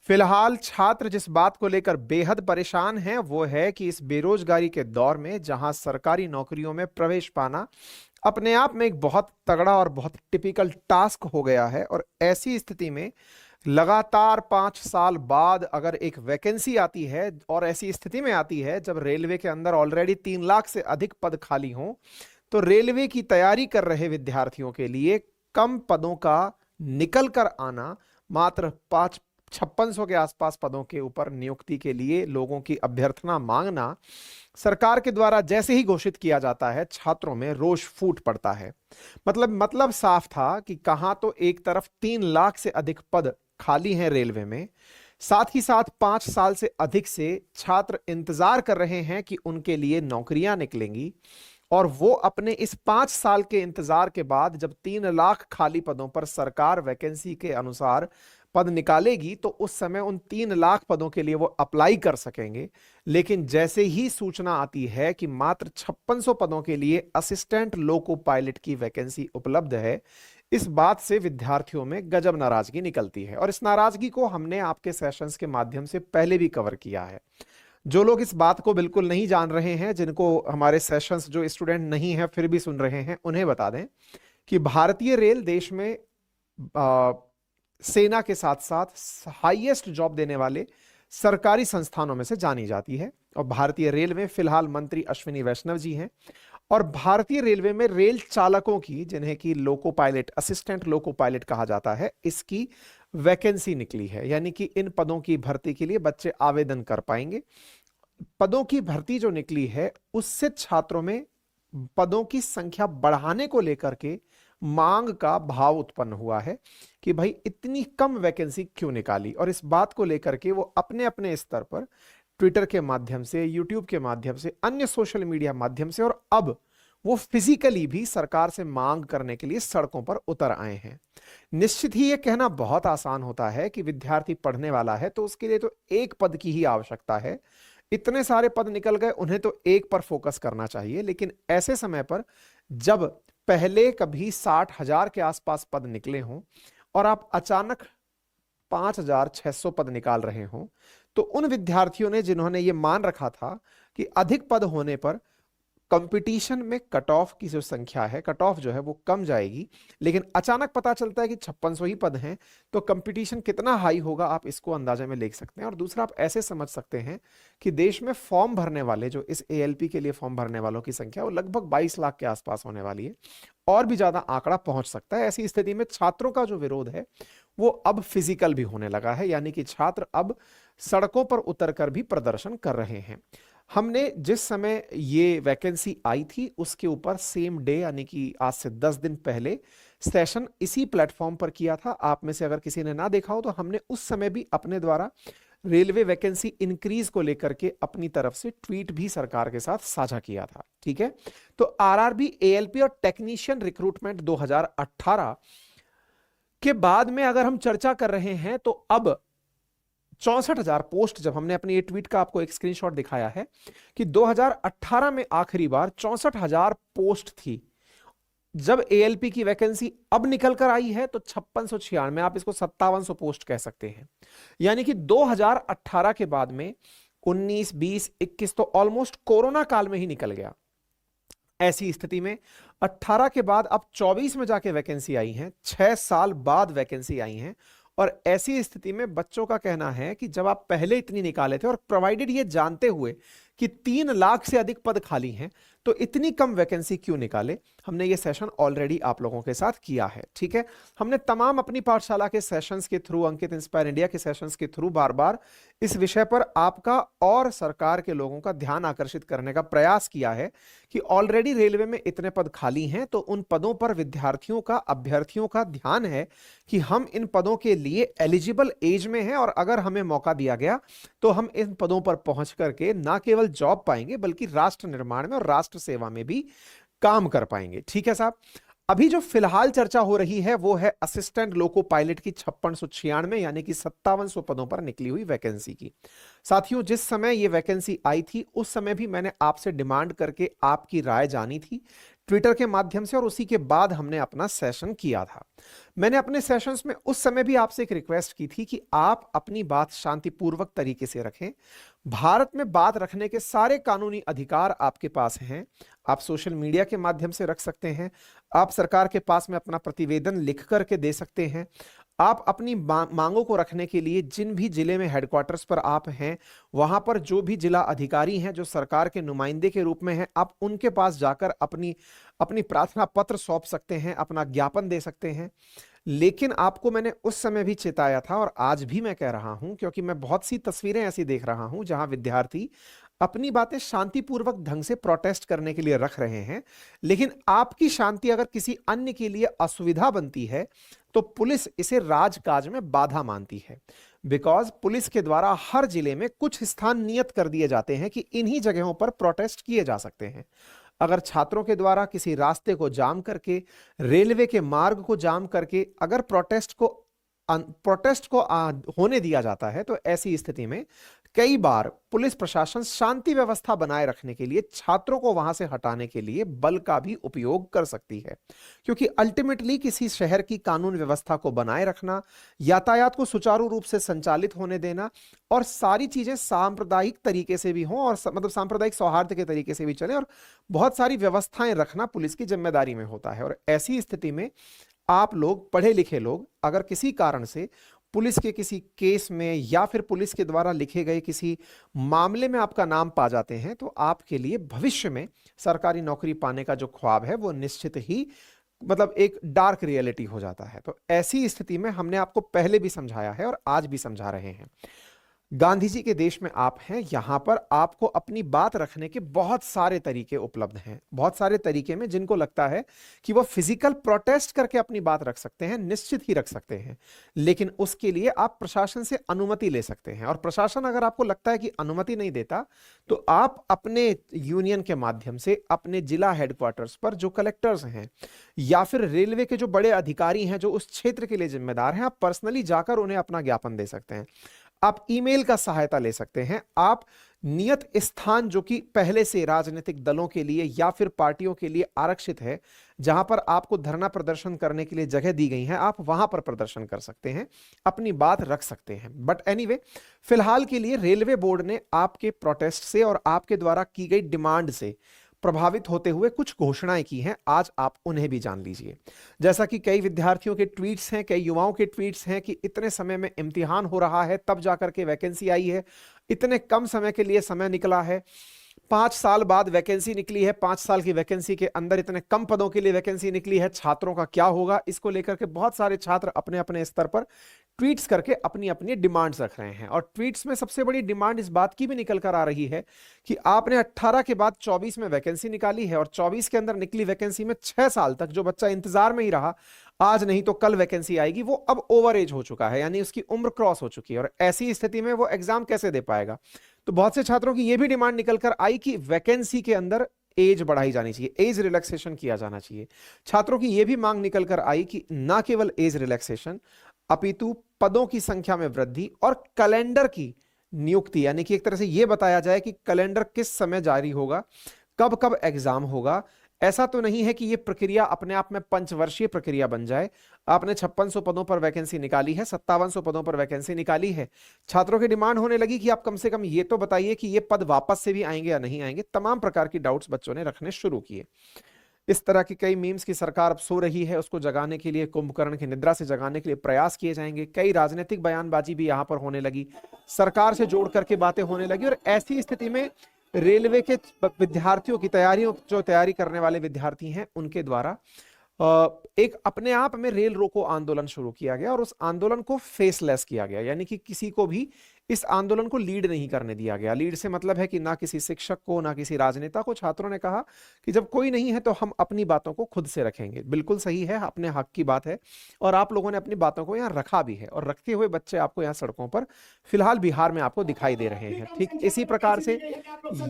फिलहाल छात्र जिस बात को लेकर बेहद परेशान हैं वो है कि इस बेरोजगारी के दौर में जहां सरकारी नौकरियों में प्रवेश पाना अपने आप में एक बहुत तगड़ा और बहुत टिपिकल टास्क हो गया है, और ऐसी स्थिति में लगातार 5 साल बाद अगर एक वैकेंसी आती है, और ऐसी स्थिति में आती है जब रेलवे के अंदर ऑलरेडी 3 लाख से अधिक पद खाली हों, तो रेलवे की तैयारी कर रहे विद्यार्थियों के लिए कम पदों का निकल कर आना, मात्र 5600 के आसपास पदों के ऊपर नियुक्ति के लिए लोगों की अभ्यर्थना मांगना, सरकार के द्वारा जैसे ही घोषित किया जाता है छात्रों में रोष फूट पड़ता है। मतलब साफ था कि कहां तो एक तरफ 3 लाख से अधिक पद खाली हैं रेलवे में, साथ ही साथ 5 साल से अधिक से छात्र इंतजार कर रहे हैं कि उनके लिए नौकरियां निकलेंगी, और वो अपने इस 5 साल के इंतजार के बाद जब 3 लाख खाली पदों पर सरकार वैकेंसी के अनुसार पद निकालेगी तो उस समय उन 3 लाख पदों के लिए वो अप्लाई कर सकेंगे। लेकिन जैसे ही सूचना आती है कि मात्र 5600 पदों के लिए असिस्टेंट लोको पायलट की वैकेंसी उपलब्ध है, इस बात से विद्यार्थियों में गजब नाराजगी निकलती है। और इस नाराजगी को हमने आपके सेशंस के माध्यम से पहले भी कवर किया है। जो लोग इस बात को बिल्कुल नहीं जान रहे हैं, जिनको हमारे सेशंस, जो स्टूडेंट नहीं है फिर भी सुन रहे हैं, उन्हें बता दें कि भारतीय रेल देश में सेना के साथ साथ हाईएस्ट जॉब देने वाले सरकारी संस्थानों में से जानी जाती है। और भारतीय रेल में फिलहाल मंत्री अश्विनी वैष्णव जी हैं, और भारतीय रेलवे में रेल चालकों की, जिन्हें कि loco pilot, assistant loco pilot कहा जाता है, इसकी वैकेंसी निकली है। यानी कि इन पदों की भर्ती के लिए बच्चे आवेदन कर पाएंगे। पदों की भर्ती जो निकली है उससे छात्रों में पदों की संख्या बढ़ाने को लेकर के मांग का भाव उत्पन्न हुआ है कि भाई इतनी कम वैकेंसी क्यों निकाली। और इस बात को लेकर के वो अपने अपने स्तर पर ट्विटर के माध्यम से, यूट्यूब के माध्यम से, अन्य सोशल मीडिया माध्यम से, और अब वो फिजिकली भी सरकार से मांग करने के लिए सड़कों पर उतर आए हैं। निश्चित ही ये कहना बहुत आसान होता है कि विद्यार्थी पढ़ने वाला है तो उसके लिए तो एक पद की ही आवश्यकता है, इतने सारे पद निकल गए, उन्हें तो एक पर फोकस करना चाहिए। लेकिन ऐसे समय पर जब पहले कभी 60,000 के आसपास पद निकले हों और आप अचानक 5,600 पद निकाल रहे हों, तो उन विद्यार्थियों ने, जिन्होंने ये मान रखा था कि अधिक पद होने पर कंपटीशन में कट ऑफ की जो संख्या है, कट ऑफ जो है वो कम जाएगी, लेकिन अचानक पता चलता है कि 5600 ही पद हैं, तो कंपटीशन कितना हाई होगा आप इसको अंदाजे में ले सकते हैं। और दूसरा, आप ऐसे समझ सकते हैं कि देश में फॉर्म भरने वाले, जो इस एएलपी के लिए फॉर्म भरने वालों की संख्या, वो लगभग 22 लाख के आसपास होने वाली है, और भी ज्यादा आंकड़ा पहुंच सकता है। ऐसी स्थिति में छात्रों का जो विरोध है वो अब फिजिकल भी होने लगा है, यानी कि छात्र अब सड़कों पर उतरकर भी प्रदर्शन कर रहे हैं। हमने जिस समय ये वैकेंसी आई थी उसके ऊपर सेम डे, यानी कि आज से 10 दिन पहले सेशन इसी प्लेटफॉर्म पर किया था। आप में से अगर किसी ने ना देखा हो तो हमने उस समय भी अपने द्वारा रेलवे वैकेंसी इंक्रीज को लेकर के अपनी तरफ से ट्वीट भी सरकार के साथ साझा किया था। ठीक है, तो आरआरबी, एएलपी और टेक्नीशियन रिक्रूटमेंट 2018 के बाद में अगर हम चर्चा कर रहे हैं तो अब 64,000 पोस्ट, जब हमने अपनी ये ट्वीट का आपको एक स्क्रीनशॉट दिखाया है कि 2018 में आखिरी बार 64,000 पोस्ट थी, जब एएलपी की वैकेंसी अब निकल कर आई है तो 5696, आप इसको 5700 पोस्ट कह सकते हैं। यानी कि 2018 के बाद में 19, 20, 21 तो ऑलमोस्ट कोरोना काल में ही निकल गया। ऐसी स्थिति में 18 के बाद अब 24 में जाके वैकेंसी आई है, 6 साल बाद वैकेंसी आई है। और ऐसी स्थिति में बच्चों का कहना है कि जब आप पहले इतनी निकाले थे और प्रोवाइडेड ये जानते हुए कि 3 लाख से अधिक पद खाली हैं, तो इतनी कम वैकेंसी क्यों निकाले। हमने ये सेशन ऑलरेडी आप लोगों के साथ किया है। ठीक है, हमने तमाम अपनी पाठशाला के सेशंस के थ्रू, अंकित इंस्पायर इंडिया के सेशंस के थ्रू बार बार इस विषय पर आपका और सरकार के लोगों का ध्यान आकर्षित करने का प्रयास किया है कि ऑलरेडी रेलवे में इतने पद खाली हैं, तो उन पदों पर विद्यार्थियों का, अभ्यर्थियों का ध्यान है कि हम इन पदों के लिए एलिजिबल एज में हैं, और अगर हमें मौका दिया गया तो हम इन पदों पर पहुंच करके ना केवल जॉब पाएंगे बल्कि राष्ट्र निर्माण में और राष्ट्र सेवा में भी काम कर पाएंगे। ठीक है साहब, अभी जो फिलहाल चर्चा हो रही है वो है असिस्टेंट लोको पायलट की 5696 यानी कि 5700 पदों पर निकली हुई वैकेंसी की। साथियों, जिस समय ये वैकेंसी आई थी उस समय भी मैंने आपसे डिमांड करके आपकी राय जानी थी। ट्विटर के माध्यम से, और उसी के बाद हमने अपना सेशन किया था। मैंने अपने सेशंस में उस समय भी आपसे एक रिक्वेस्ट की थी कि आप अपनी बात शांतिपूर्वक तरीके से रखें। भारत में बात रखने के सारे कानूनी अधिकार आपके पास हैं। आप सोशल मीडिया के माध्यम से रख सकते हैं, आप सरकार के पास में अपना प्रतिवेदन लिख करके दे सकते हैं, आप अपनी मांगों को रखने के लिए जिन भी जिले में हेडक्वार्टर्स पर आप हैं, वहां पर जो भी जिला अधिकारी हैं जो सरकार के नुमाइंदे के रूप में हैं, आप उनके पास जाकर अपनी अपनी प्रार्थना पत्र सौंप सकते हैं, अपना ज्ञापन दे सकते हैं। लेकिन आपको मैंने उस समय भी चेताया था और आज भी मैं कह रहा हूं, क्योंकि मैं बहुत सी तस्वीरें ऐसी देख रहा हूं जहां विद्यार्थी अपनी बातें शांतिपूर्वक ढंग से प्रोटेस्ट करने के लिए रख रहे हैं, लेकिन आपकी शांति अगर किसी अन्य के लिए असुविधा बनती है तो पुलिस इसे राजकाज में बाधा मानती है। बिकॉज पुलिस के द्वारा हर जिले में कुछ स्थान नियत कर दिए जाते हैं कि इन्हीं जगहों पर प्रोटेस्ट किए जा सकते हैं। अगर छात्रों के द्वारा किसी रास्ते को जाम करके, रेलवे के मार्ग को जाम करके अगर प्रोटेस्ट को होने दिया जाता है, तो ऐसी स्थिति में कई बार पुलिस प्रशासन शांति व्यवस्था बनाए रखने के लिए छात्रों को वहां से हटाने के लिए बल का भी उपयोग कर सकती है। क्योंकि अल्टीमेटली किसी शहर की कानून व्यवस्था को बनाए रखना, यातायात को सुचारू रूप से संचालित होने देना और सारी चीजें सांप्रदायिक तरीके से भी हों और मतलब सांप्रदायिक सौहार्द के तरीके से भी चले और बहुत सारी व्यवस्थाएं रखना पुलिस की जिम्मेदारी में होता है। और ऐसी स्थिति में आप लोग, पढ़े लिखे लोग, अगर किसी कारण से पुलिस के किसी केस में या फिर पुलिस के द्वारा लिखे गए किसी मामले में आपका नाम पा जाते हैं, तो आपके लिए भविष्य में सरकारी नौकरी पाने का जो ख्वाब है वो निश्चित ही मतलब एक डार्क रियलिटी हो जाता है। तो ऐसी स्थिति में हमने आपको पहले भी समझाया है और आज भी समझा रहे हैं, गांधी जी के देश में आप हैं, यहां पर आपको अपनी बात रखने के बहुत सारे तरीके उपलब्ध हैं। बहुत सारे तरीके में जिनको लगता है कि वो फिजिकल प्रोटेस्ट करके अपनी बात रख सकते हैं, निश्चित ही रख सकते हैं, लेकिन उसके लिए आप प्रशासन से अनुमति ले सकते हैं। और प्रशासन अगर आपको लगता है कि अनुमति नहीं देता, तो आप अपने यूनियन के माध्यम से अपने जिला हेडक्वार्टर्स पर जो कलेक्टर्स हैं या फिर रेलवे के जो बड़े अधिकारी हैं जो उस क्षेत्र के लिए जिम्मेदार हैं, आप पर्सनली जाकर उन्हें अपना ज्ञापन दे सकते हैं। आप ईमेल का सहायता ले सकते हैं। आप नियत स्थान जो कि पहले से राजनीतिक दलों के लिए या फिर पार्टियों के लिए आरक्षित है, जहां पर आपको धरना प्रदर्शन करने के लिए जगह दी गई है, आप वहां पर प्रदर्शन कर सकते हैं, अपनी बात रख सकते हैं। बट एनीवे, फिलहाल के लिए रेलवे बोर्ड ने आपके प्रोटेस्ट से और आपके द्वारा की गई डिमांड से प्रभावित होते हुए कुछ घोषणाएं की हैं। आज आप उन्हें भी जान लीजिए। जैसा कि कई विद्यार्थियों के ट्वीट्स हैं, कई युवाओं के ट्वीट्स हैं कि इतने समय में इम्तिहान हो रहा है, तब जाकर के वैकेंसी आई है, इतने कम समय के लिए समय निकला है, 5 साल बाद वैकेंसी निकली है, 5 साल की वैकेंसी के अंदर इतने कम पदों के लिए वैकेंसी निकली है, छात्रों का क्या होगा। इसको लेकर के बहुत सारे छात्र अपने अपने स्तर पर ट्वीट्स करके अपनी अपनी डिमांड्स रख रहे हैं। और ट्वीट्स में सबसे बड़ी डिमांड इस बात की भी निकल कर आ रही है कि आपने 18 के बाद 24 में वैकेंसी निकाली है और 24 के अंदर निकली वैकेंसी में 6 साल तक जो बच्चा इंतजार में ही रहा, आज नहीं तो कल वैकेंसी आएगी, वो अब ओवर एज हो चुका है, यानी उसकी उम्र क्रॉस हो चुकी है, और ऐसी स्थिति में वो एग्जाम कैसे दे पाएगा। तो बहुत से छात्रों की यह भी डिमांड निकल कर आई कि वैकेंसी के अंदर एज बढ़ाई जानी चाहिए, एज रिलैक्सेशन किया जाना चाहिए। छात्रों की यह भी मांग निकल कर आई कि ना केवल एज रिलैक्सेशन अपितु पदों की संख्या में वृद्धि और कैलेंडर की नियुक्ति, यानी कि एक तरह से यह बताया जाए कि कैलेंडर किस समय जारी होगा, कब कब एग्जाम होगा। ऐसा तो नहीं है कि यह प्रक्रिया अपने आप में पंचवर्षीय प्रक्रिया बन जाए। आपने 5600 पदों पर वैकेंसी निकाली है, 5700 पदों पर वैकेंसी निकाली है, छात्रों की डिमांड होने लगी कि आप कम से कम ये तो बताइए कि ये पद वापस से भी आएंगे या नहीं आएंगे। तमाम प्रकार की डाउट्स बच्चों ने रखने शुरू किए। इस तरह की कई मीम्स की सरकार अब सो रही है, उसको जगाने के लिए, कुंभकर्ण की निद्रा से जगाने के लिए प्रयास किए जाएंगे। कई राजनीतिक बयानबाजी भी यहां पर होने लगी, सरकार से जोड़ करके बातें होने लगी। और ऐसी स्थिति में रेलवे के विद्यार्थियों की तैयारियों, जो तैयारी करने वाले विद्यार्थी हैं, उनके द्वारा एक अपने आप में रेल रोको आंदोलन शुरू किया गया और उस आंदोलन को फेसलेस किया गया, यानी कि किसी को भी इस आंदोलन को लीड नहीं करने दिया गया। लीड से मतलब है कि ना किसी शिक्षक को, ना किसी राजनेता को। छात्रों ने कहा कि जब कोई नहीं है तो हम अपनी बातों को खुद से रखेंगे। बिल्कुल सही है, अपने हक की बात है, और आप लोगों ने अपनी बातों को यहाँ रखा भी है, और रखते हुए बच्चे आपको यहाँ सड़कों पर फिलहाल बिहार में आपको दिखाई दे रहे हैं। ठीक इसी प्रकार से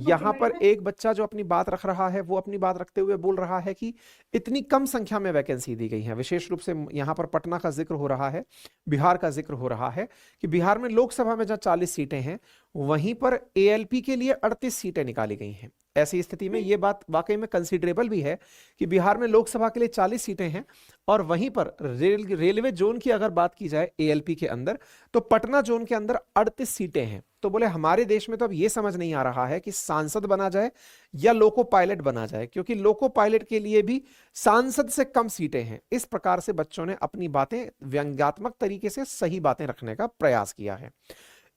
यहाँ पर एक बच्चा जो अपनी बात रख रहा है, वो अपनी बात रखते हुए बोल रहा है कि इतनी कम संख्या में वैकेंसी दी गई है। विशेष रूप से यहाँ पर पटना का जिक्र हो रहा है, बिहार का जिक्र हो रहा है कि बिहार में लोकसभा में जहाँ 40 सीटें हैं, वहीं पर एएलपी के लिए 38 सीटें निकाली गई हैं। ऐसी स्थिति में ये बात वाकई में कंसिडरेबल भी है कि बिहार में लोकसभा के लिए 40 सीटें हैं और वहीं पर रेलवे जोन की अगर बात की जाए एएलपी के अंदर तो पटना जोन के अंदर 38 सीटें हैं। तो बोले हमारे देश में तो अब ये समझ नहीं आ रहा है कि सांसद बना जाए या लोको पायलट बना जाए, क्योंकि लोको पायलट के लिए भी सांसद से कम सीटें हैं। इस प्रकार से बच्चों ने अपनी बातें व्यंग्यात्मक तरीके से सही बातें रखने का प्रयास किया है।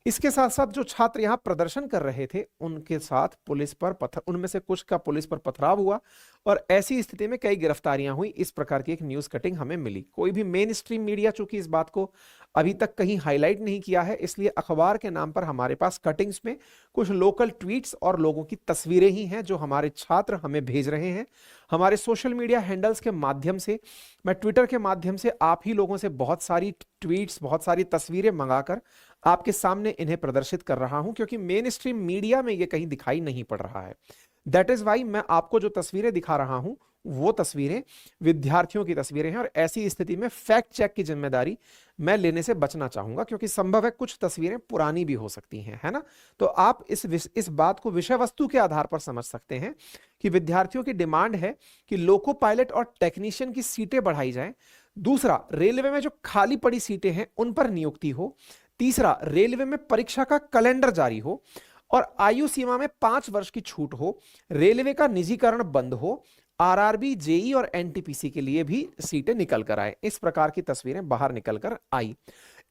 इसके साथ साथ जो छात्र यहां प्रदर्शन कर रहे थे उनके साथ पुलिस पर उनमें से कुछ का पुलिस पर पथराव हुआ और ऐसी स्थिति में कई गिरफ्तारियां हुई। इस प्रकार की एक न्यूज कटिंग हमें मिली। कोई भी मेन स्ट्रीम मीडिया चूंकि इस बात को अभी तक कहीं हाईलाइट नहीं किया है, इसलिए अखबार के नाम पर हमारे पास कटिंग्स में कुछ लोकल ट्वीट्स और लोगों की तस्वीरें ही हैं जो हमारे छात्र हमें भेज रहे हैं। हमारे सोशल मीडिया हैंडल्स के माध्यम से, मैं ट्विटर के माध्यम से आप ही लोगों से बहुत सारी ट्वीट्स, बहुत सारी तस्वीरें मंगाकर आपके सामने इन्हें प्रदर्शित कर रहा हूं, क्योंकि मेन स्ट्रीम मीडिया में ये कहीं दिखाई नहीं पड़ रहा है। दैट इज वाई मैं आपको जो तस्वीरें दिखा रहा हूं वो तस्वीरें विद्यार्थियों की तस्वीरें हैं और ऐसी स्थिति में फैक्ट चेक की जिम्मेदारी मैं लेने से बचना चाहूंगा, क्योंकि संभव है कुछ तस्वीरें पुरानी भी हो सकती हैं, है ना। तो आप इस बात को विषय वस्तु के आधार पर समझ सकते हैं कि विद्यार्थियों की डिमांड है कि लोको पायलट और टेक्नीशियन की सीटें बढ़ाई जाएं। दूसरा, रेलवे में जो खाली पड़ी सीटें हैं उन पर नियुक्ति हो। तीसरा, रेलवे में परीक्षा का कैलेंडर जारी हो और आयु सीमा में 5 वर्ष की छूट हो। रेलवे का निजीकरण बंद हो। आरआरबी, जेई और एनटीपीसी के लिए भी सीटें निकल कर आए। इस प्रकार की तस्वीरें बाहर निकल कर आई।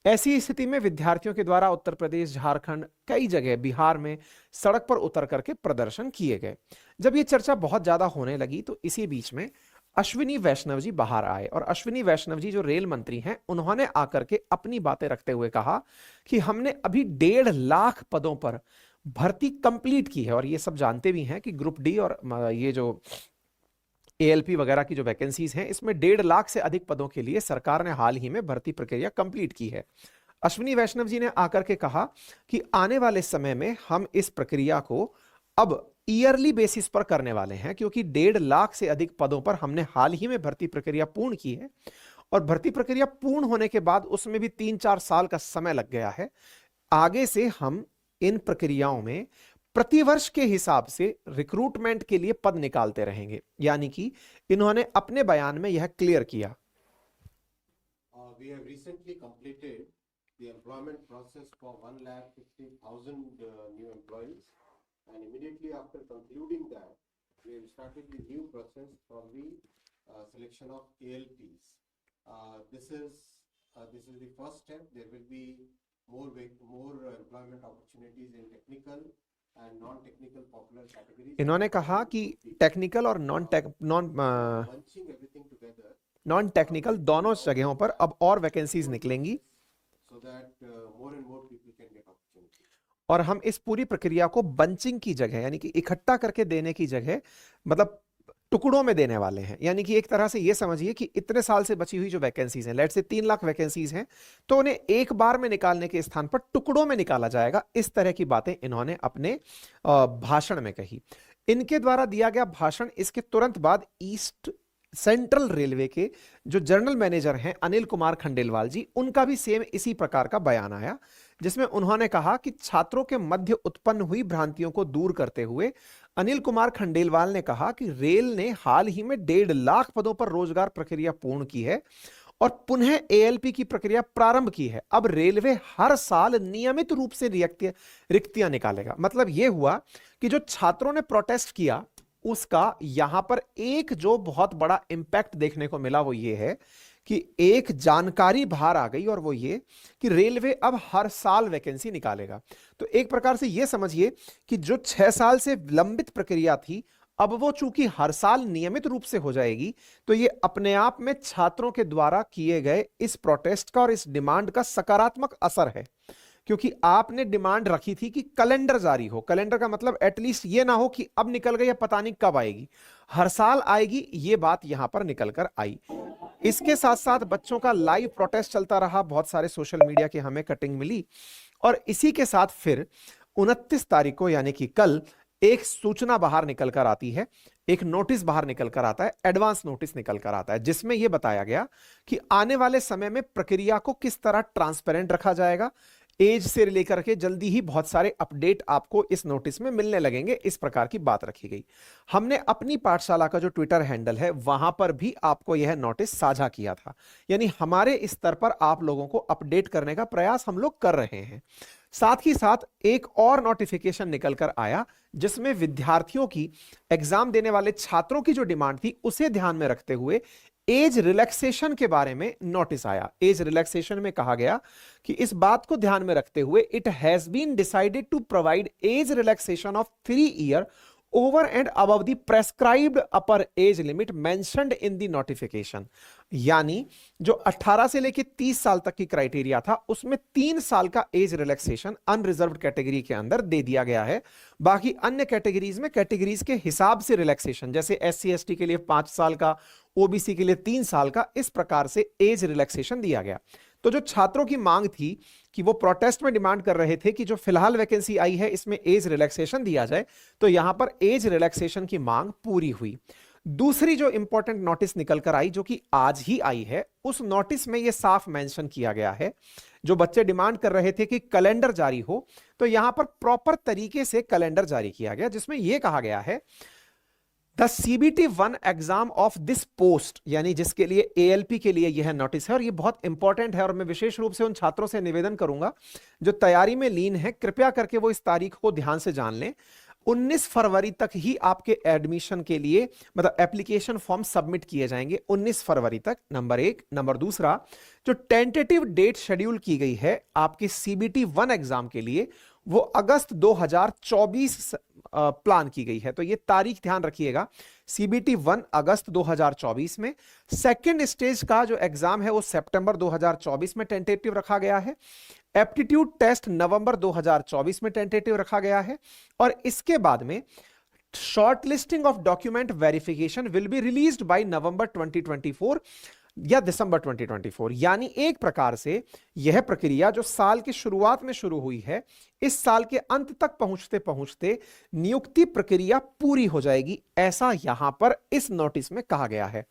ऐसी स्थिति में विद्यार्थियों के द्वारा उत्तर प्रदेश, झारखंड, कई जगह बिहार में सड़क पर उतर करके प्रदर्शन किए गए। जब ये चर्चा बहुत ज्यादा होने लगी तो इसी बीच में अश्विनी वैष्णव जी बाहर आए और अश्विनी वैष्णव जी जो रेल मंत्री हैं उन्होंने आकर के अपनी बातें रखते हुए कहा कि हमने अभी 1.5 लाख पदों पर भर्ती कंप्लीट की है। और ये सब जानते भी हैं कि ग्रुप डी और ये जो एएलपी वगैरह की जो वैकेंसीज हैं इसमें 1.5 लाख से अधिक पदों के लिए सरकार ने हाल ही में भर्ती प्रक्रिया कंप्लीट की है। अश्विनी वैष्णव जी ने आकर के कहा कि आने वाले समय में हम इस प्रक्रिया को अब ईयरली बेसिस पर करने वाले हैं, क्योंकि 1.5 लाख से अधिक पदों पर हमने हाल ही में भर्ती प्रक्रिया पूर्ण की है और भर्ती प्रक्रिया पूर्ण होने के बाद उसमें भी 3-4 साल का समय लग गया है। आगे से हम इन प्रक्रियाओं में प्रतिवर्ष के हिसाब से रिक्रूटमेंट के लिए पद निकालते रहेंगे। यानी कि इन्होंने अपने बयान में यह क्लियर किया। We have recently completed the employment process for 1,50,000 new employees, and immediately after concluding that, we have started the new process for the selection of ALPs. This is the first step. There will be more employment opportunities in technical and non-technical popular categories. इन्होंने कहा कि technical और non bunching everything together, non technical दोनों जगहों पर अब और vacancies निकलेंगी so that more and more people can get opportunities. और हम इस पूरी प्रक्रिया को बंचिंग की जगह यानी कि इकट्ठा करके देने की जगह मतलब टुकड़ों में देने वाले हैं। यानी कि एक तरह से ये समझिए कि इतने साल से बची हुई जो वैकेंसीज हैं, लेट से 3 लाख वैकेंसीज हैं, तो उन्हें एक बार में निकालने के स्थान पर टुकड़ों में निकाला जाएगा। इस तरह की बातें इन्होंने अपने भाषण में कही। इनके द्वारा दिया गया भाषण, इसके तुरंत बाद ईस्ट सेंट्रल रेलवे के जो जनरल मैनेजर हैं अनिल कुमार खंडेलवाल जी, उनका भी सेम इसी प्रकार का बयान आया, जिसमें उन्होंने कहा कि छात्रों के मध्य उत्पन्न हुई भ्रांतियों को दूर करते हुए अनिल कुमार खंडेलवाल ने कहा कि रेल ने हाल ही में 1.5 लाख पदों पर रोजगार प्रक्रिया पूर्ण की है और पुनः एएलपी की प्रक्रिया प्रारंभ की है। अब रेलवे हर साल नियमित रूप से रिक्तियां निकालेगा। मतलब यह हुआ कि जो छात्रों ने प्रोटेस्ट किया उसका यहां पर एक जो बहुत बड़ा इंपैक्ट देखने को मिला वो ये है कि एक जानकारी बाहर आ गई और वो ये कि रेलवे अब हर साल वैकेंसी निकालेगा। तो एक प्रकार से ये समझिए कि जो 6 साल से लंबित प्रक्रिया थी अब वो चूंकि हर साल नियमित रूप से हो जाएगी, तो ये अपने आप में छात्रों के द्वारा किए गए इस प्रोटेस्ट का और इस डिमांड का सकारात्मक असर है। क्योंकि आपने डिमांड रखी थी कि कैलेंडर जारी हो। कैलेंडर का मतलब एटलीस्ट ये ना हो कि अब निकल गई या पता नहीं कब आएगी, हर साल आएगी, ये बात यहां पर निकल कर आई। इसके साथ साथ बच्चों का लाइव प्रोटेस्ट चलता रहा, बहुत सारे सोशल मीडिया की हमें कटिंग मिली और इसी के साथ फिर 29 तारीख को यानी कि कल एक सूचना बाहर निकल कर आती है, एक नोटिस बाहर निकल कर आता है, एडवांस नोटिस निकल कर आता है, जिसमें यह बताया गया कि आने वाले समय में प्रक्रिया को किस तरह ट्रांसपेरेंट रखा जाएगा, एज से लेकर के जल्दी ही बहुत सारे अपडेट आपको इस नोटिस में मिलने लगेंगे, इस प्रकार की बात रखी गई। हमने अपनी पाठशाला का जो ट्विटर हैंडल है वहां पर भी आपको यह नोटिस साझा किया था, यानी हमारे स्तर पर आप लोगों को अपडेट करने का प्रयास हम लोग कर रहे हैं। साथ ही साथ एक और नोटिफिकेशन निकल कर आया जिसमें विद्यार्थियों की, एग्जाम देने वाले छात्रों की जो डिमांड थी उसे ध्यान में रखते हुए एज रिलैक्सेशन के बारे में नोटिस आया। एज रिलैक्सेशन में कहा गया कि इस बात को ध्यान में रखते हुए it has been decided to provide age relaxation of 3 year over and above the prescribed upper age limit mentioned in the notification. यानी जो 18 से लेकर 30 साल तक की क्राइटेरिया था उसमें 3 साल का एज रिलैक्सेशन अनरिजर्व्ड कैटेगरी के अंदर दे दिया गया है। बाकी अन्य कैटेगरीज में कैटेगरीज के हिसाब से रिलैक्सेशन, जैसे SC ST के लिए 5 साल का, OBC के लिए 3 साल का, इस प्रकार से एज रिलैक्सेशन दिया गया। तो जो छात्रों की मांग थी कि वो प्रोटेस्ट में डिमांड कर रहे थे कि जो फिलहाल वैकेंसी आई है इसमें एज रिलैक्सेशन दिया जाए, तो यहां पर एज रिलैक्सेशन की मांग पूरी हुई। दूसरी जो इंपॉर्टेंट नोटिस निकल कर आई, जो कि आज ही आई है, उस नोटिस में यह साफ मेंशन किया गया है, जो बच्चे डिमांड कर रहे थे कि कैलेंडर जारी हो, तो यहां पर प्रॉपर तरीके से कैलेंडर जारी किया गया, जिसमें यह कहा गया है the CBT 1 exam of this post, यानी जिसके लिए ALP के लिए यह नोटिस है, और यह बहुत इंपॉर्टेंट है और मैं विशेष रूप से उन छात्रों से निवेदन करूंगा जो तैयारी में लीन है, कृपया करके वो इस तारीख को ध्यान से जान लें। 19 फरवरी तक ही आपके एडमिशन के लिए मतलब एप्लीकेशन फॉर्म सबमिट किए जाएंगे, 19 फरवरी तक, नंबर 1। नंबर दूसरा, जो टेंटेटिव डेट शेड्यूल की गई है आपके CBT 1 एग्जाम के लिए, वो अगस्त 2024 प्लान की गई है। तो ये तारीख ध्यान रखिएगा, CBT 1 अगस्त 2024 में। सेकेंड स्टेज का जो एग्जाम है वो सितंबर 2024 में टेंटेटिव रखा गया है। एप्टीट्यूड टेस्ट नवंबर 2024 में टेंटेटिव रखा गया है, और इसके बाद में shortlisting of document verification will be released by November 2024 या दिसंबर 2024। यानी एक प्रकार से यह प्रक्रिया जो साल की शुरुआत में शुरू हुई है, इस साल के अंत तक पहुंचते पहुंचते नियुक्ति प्रक्रिया पूरी हो जाएगी, ऐसा यहां पर इस नोटिस में कहा गया है।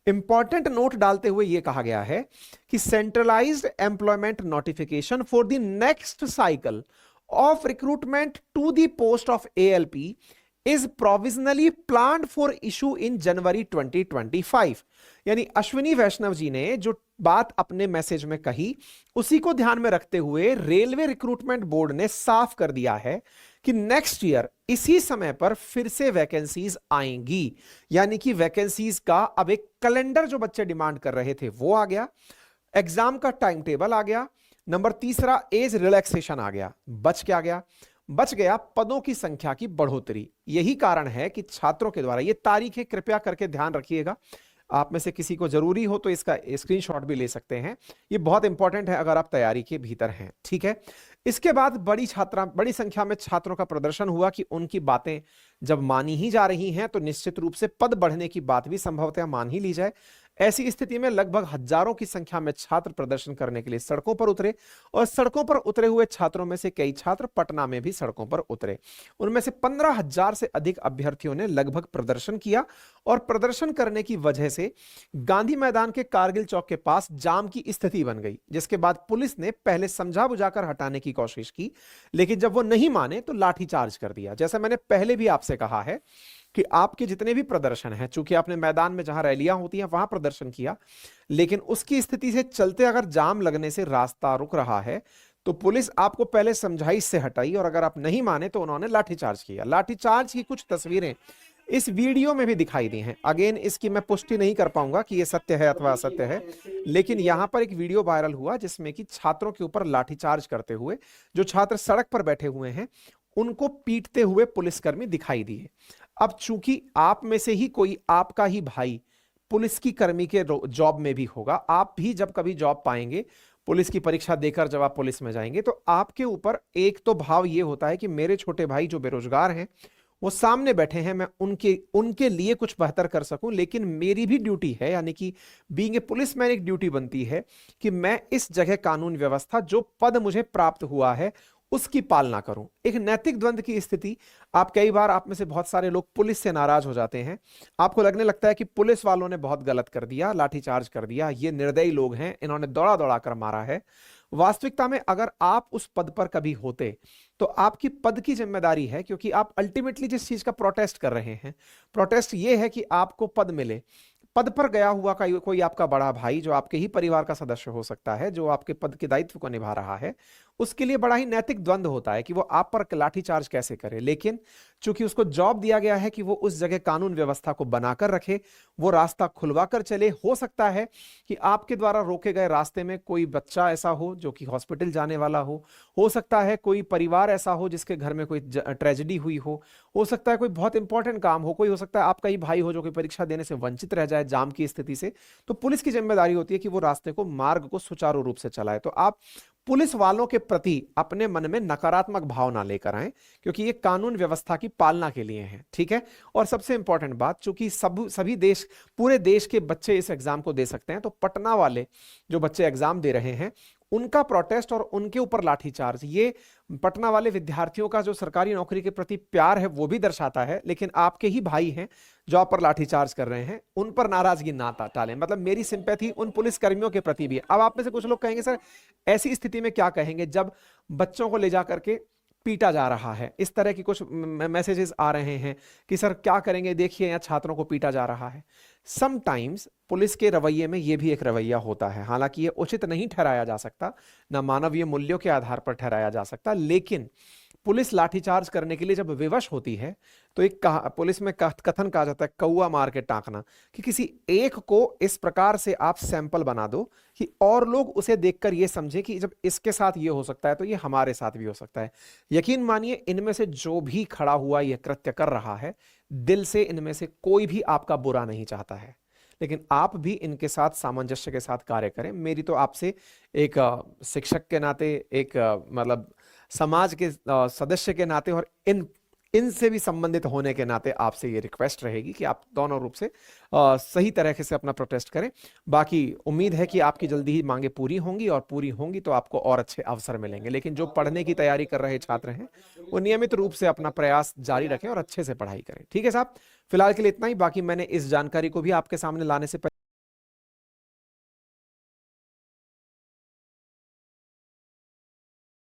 इंपॉर्टेंट नोट डालते हुए यह कहा गया है कि centralised employment notification for the next cycle of recruitment to the post of ALP is provisionally planned for issue in January 2025। यानी अश्विनी वैष्णव जी ने जो बात अपने मैसेज में कही उसी को ध्यान में रखते हुए रेलवे रिक्रूटमेंट बोर्ड ने साफ कर दिया है कि नेक्स्ट ईयर इसी समय पर फिर से वैकेंसीज आएंगी। यानी कि वैकेंसीज का अब एक कैलेंडर जो बच्चे डिमांड कर रहे थे वो आ गया, एग्जाम का टाइम टेबल आ गया, नंबर तीसरा एज रिलैक्सेशन आ गया। बच गया पदों की संख्या की बढ़ोतरी। यही कारण है कि छात्रों के द्वारा ये तारीखें कृपया करके ध्यान रखिएगा, आप में से किसी को जरूरी हो तो इसका स्क्रीनशॉट भी ले सकते हैं, ये बहुत इंपॉर्टेंट है अगर आप तैयारी के भीतर हैं, ठीक है। इसके बाद बड़ी संख्या में छात्रों का प्रदर्शन हुआ कि उनकी बातें जब मानी ही जा रही हैं तो निश्चित रूप से पद बढ़ने की बात भी संभवतः मान ही ली जाए। ऐसी स्थिति में लगभग हजारों की संख्या में छात्र प्रदर्शन करने के लिए सड़कों पर उतरे, और सड़कों पर उतरे हुए छात्रों में से कई छात्र पटना में भी सड़कों पर उतरे। उनमें से 15,000 से अधिक अभ्यर्थियों ने लगभग प्रदर्शन किया, और प्रदर्शन करने की वजह से गांधी मैदान के कारगिल चौक के पास जाम की स्थिति बन गई, जिसके बाद पुलिस ने पहले समझा बुझाकर हटाने की कोशिश की, लेकिन जब वो नहीं माने तो लाठीचार्ज कर दिया। जैसा मैंने पहले भी आपसे कहा है कि आपके जितने भी प्रदर्शन हैं, चूंकि आपने मैदान में जहां रैलियां होती हैं वहां प्रदर्शन किया, लेकिन उसकी स्थिति से चलते अगर जाम लगने से रास्ता रुक रहा है तो पुलिस आपको पहले समझाइश से हटाई, और अगर आप नहीं माने तो उन्होंने लाठीचार्ज किया। लाठीचार्ज की कुछ तस्वीरें इस वीडियो में भी दिखाई दी हैं। अगेन इसकी मैं पुष्टि नहीं कर पाऊंगा कि यह सत्य है अथवा असत्य है, लेकिन यहां पर एक वीडियो वायरल हुआ जिसमें कि छात्रों के ऊपर लाठीचार्ज करते हुए जो छात्र सड़क पर बैठे हुए हैं उनको पीटते हुए पुलिसकर्मी दिखाई दिए। अब चूंकि आप में से ही कोई आपका ही भाई पुलिस की कर्मी के जॉब में भी होगा, आप भी जब कभी जॉब पाएंगे, पुलिस की परीक्षा देकर जब आप पुलिस में जाएंगे, तो आपके ऊपर एक तो भाव ये होता है कि मेरे छोटे भाई जो बेरोजगार हैं वो सामने बैठे हैं, मैं उनके लिए कुछ बेहतर कर सकूं, लेकिन मेरी भी ड्यूटी है, यानी कि बीइंग ए पुलिसमैन एक ड्यूटी बनती है कि मैं इस जगह कानून व्यवस्था जो पद मुझे प्राप्त हुआ है उसकी पालना करूं। एक नैतिक द्वंद की स्थिति, आप कई बार, आप में से बहुत सारे लोग पुलिस से नाराज हो जाते हैं, आपको लगने लगता है कि पुलिस वालों ने बहुत गलत कर दिया, लाठीचार्ज कर दिया, ये निर्दयी लोग हैं, इन्होंने दौड़ा दौड़ा कर मारा है। वास्तविकता में अगर आप उस पद पर कभी होते तो आपकी पद की जिम्मेदारी है, क्योंकि आप अल्टीमेटली जिस चीज का प्रोटेस्ट कर रहे हैं, प्रोटेस्ट ये है कि आपको पद मिले। पद पर गया हुआ का कोई आपका बड़ा भाई जो आपके ही परिवार का सदस्य हो सकता है, जो आपके पद के दायित्व को निभा रहा है, उसके लिए बड़ा ही नैतिक द्वंद होता है कि वो आप पर लाठीचार्ज कैसे करे। लेकिन चूंकि उसको जॉब दिया गया है कि वो उस जगह कानून व्यवस्था को बनाकर रखे, वो रास्ता खुलवा कर चले। हो सकता है कि आपके द्वारा रोके गए रास्ते में कोई बच्चा ऐसा हो जो कि हॉस्पिटल जाने वाला हो सकता है कोई परिवार ऐसा हो जिसके घर में कोई ट्रेजेडी हुई हो सकता है कोई बहुत इंपॉर्टेंट काम हो, कोई हो सकता है आपका ही भाई हो जो कि परीक्षा देने से वंचित रह जाए जाम की स्थिति से। तो पुलिस की जिम्मेदारी होती है कि वो रास्ते को, मार्ग को सुचारू रूप से चलाए। तो आप पुलिस वालों के प्रति अपने मन में नकारात्मक भावना लेकर आए, क्योंकि ये कानून व्यवस्था की पालना के लिए है, ठीक है। और सबसे इंपॉर्टेंट बात, चूंकि सभी देश, पूरे देश के बच्चे इस एग्जाम को दे सकते हैं, तो पटना वाले जो बच्चे एग्जाम दे रहे हैं उनका प्रोटेस्ट और उनके ऊपर लाठीचार्ज, ये पटना वाले विद्यार्थियों का जो सरकारी नौकरी के प्रति प्यार है वो भी दर्शाता है। लेकिन आपके ही भाई हैं जो आप पर लाठीचार्ज कर रहे हैं, उन पर नाराजगी ना टालें। मतलब मेरी सिंपैथी उन पुलिस कर्मियों के प्रति भी है। अब आप में से कुछ लोग कहेंगे सर ऐसी स्थिति में क्या कहेंगे जब बच्चों को ले जा करके पीटा जा रहा है, इस तरह की कुछ मैसेजेस आ रहे हैं कि सर क्या करेंगे, देखिए यहाँ छात्रों को पीटा जा रहा है। समटाइम्स पुलिस के रवैये में यह भी एक रवैया होता है, हालांकि यह उचित नहीं ठहराया जा सकता, ना मानवीय मूल्यों के आधार पर ठहराया जा सकता, लेकिन पुलिस लाठीचार्ज करने के लिए जब विवश होती है तो एक पुलिस में कथन कहा जाता है कौवा मार के टांकना, कि किसी एक को इस प्रकार से आप सैंपल बना दो कि और लोग उसे देखकर यह समझे कि जब इसके साथ ये हो सकता है तो ये हमारे साथ भी हो सकता है। यकीन मानिए इनमें से जो भी खड़ा हुआ यह कृत्य कर रहा है, दिल से इनमें से कोई भी आपका बुरा नहीं चाहता है, लेकिन आप भी इनके साथ सामंजस्य के साथ कार्य करें। मेरी तो आपसे एक शिक्षक के नाते, एक मतलब समाज के सदस्य के नाते और इनसे भी संबंधित होने के नाते आपसे ये रिक्वेस्ट रहेगी कि आप दोनों रूप से सही तरीके से अपना प्रोटेस्ट करें। बाकी उम्मीद है कि आपकी जल्दी ही मांगे पूरी होंगी, और पूरी होंगी तो आपको और अच्छे अवसर मिलेंगे। लेकिन जो पढ़ने की तैयारी कर रहे छात्र हैं वो नियमित रूप से अपना प्रयास जारी रखें और अच्छे से पढ़ाई करें। ठीक है साहब, फिलहाल के लिए इतना ही। बाकी मैंने इस जानकारी को भी आपके सामने लाने से